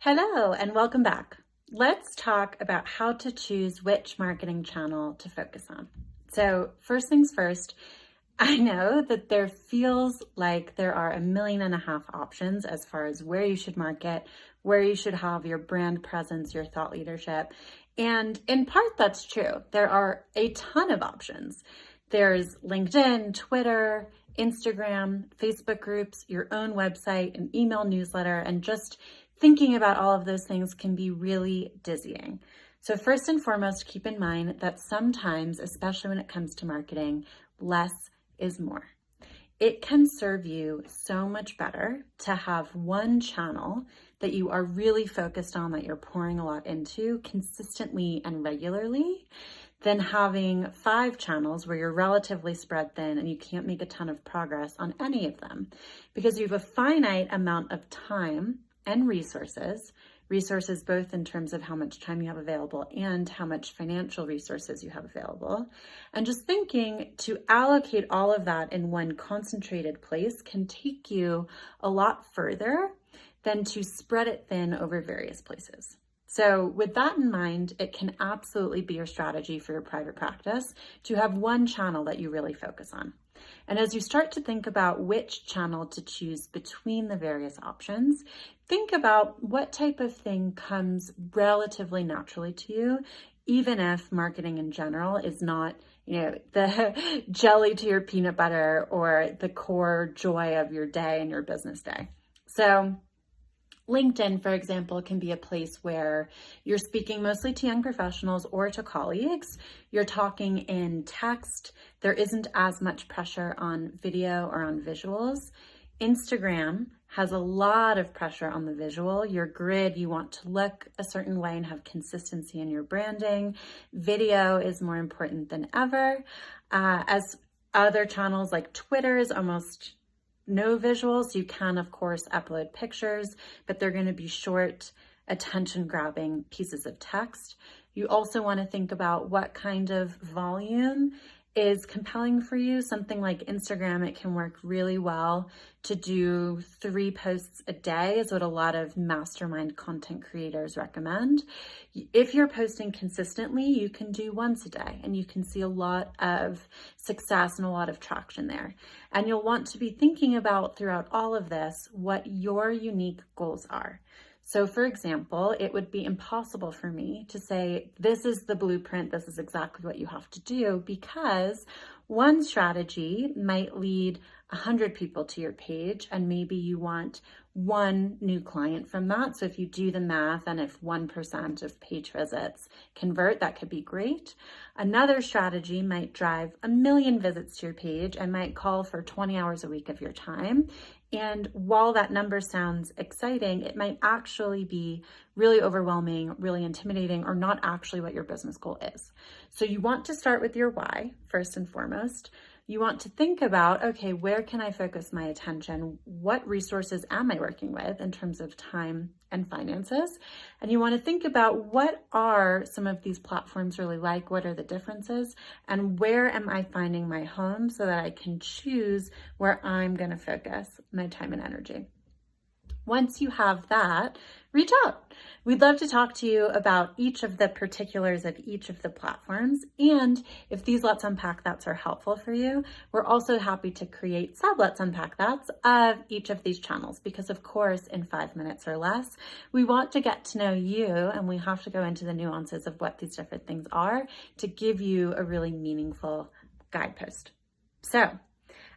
Hello and welcome back. Let's talk about how to choose which marketing channel to focus on. So first things first, I know that there feels like there are 1.5 million options as far as where you should market, where you should have your brand presence, your thought leadership. And in part, that's true. There are a ton of options. There's LinkedIn, Twitter, Instagram, Facebook groups, your own website, an email newsletter, and just thinking about all of those things can be really dizzying. So first and foremost, keep in mind that sometimes, especially when it comes to marketing, less is more. It can serve you so much better to have one channel that you are really focused on, that you're pouring a lot into consistently and regularly, than having 5 channels where you're relatively spread thin and you can't make a ton of progress on any of them because you have a finite amount of time and resources both in terms of how much time you have available and how much financial resources you have available. And just thinking to allocate all of that in one concentrated place can take you a lot further than to spread it thin over various places. So with that in mind, it can absolutely be your strategy for your private practice to have one channel that you really focus on. And as you start to think about which channel to choose between the various options, think about what type of thing comes relatively naturally to you, even if marketing in general is not, the jelly to your peanut butter or the core joy of your day and your business day. So LinkedIn, for example, can be a place where you're speaking mostly to young professionals or to colleagues. You're talking in text. There isn't as much pressure on video or on visuals. Instagram has a lot of pressure on the visual. Your grid, you want to look a certain way and have consistency in your branding. Video is more important than ever. As other channels like Twitter is almost no visuals. You can, of course, upload pictures, but they're going to be short, attention-grabbing pieces of text. You also want to think about what kind of volume is compelling for you. Something like Instagram, it can work really well to do 3 posts a day is what a lot of mastermind content creators recommend. If you're posting consistently, you can do once a day and you can see a lot of success and a lot of traction there. And you'll want to be thinking about throughout all of this, what your unique goals are. So for example, it would be impossible for me to say, this is the blueprint, this is exactly what you have to do, because one strategy might lead 100 people to your page and maybe you want 1 new client from that. So if you do the math and if 1% of page visits convert, that could be great. Another strategy might drive 1 million visits to your page and might call for 20 hours a week of your time. And while that number sounds exciting, it might actually be really overwhelming, really intimidating, or not actually what your business goal is. So you want to start with your why, first and foremost. You want to think about, okay, where can I focus my attention? What resources am I working with in terms of time and finances? And you want to think about what are some of these platforms really like? What are the differences? And where am I finding my home so that I can choose where I'm going to focus my time and energy? Once you have that, reach out. We'd love to talk to you about each of the particulars of each of the platforms. And if these Let's Unpack That's are helpful for you, we're also happy to create sub Let's Unpack That's of each of these channels, because of course, in 5 minutes or less, we want to get to know you and we have to go into the nuances of what these different things are to give you a really meaningful guidepost. So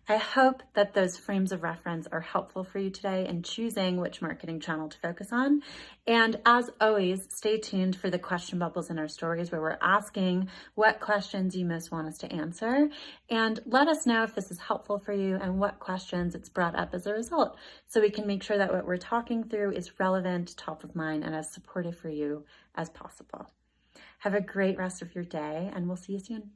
I hope that those frames of reference are helpful for you today in choosing which marketing channel to focus on. And as always, stay tuned for the question bubbles in our stories where we're asking what questions you most want us to answer. And let us know if this is helpful for you and what questions it's brought up as a result, so we can make sure that what we're talking through is relevant, top of mind, and as supportive for you as possible. Have a great rest of your day, and we'll see you soon.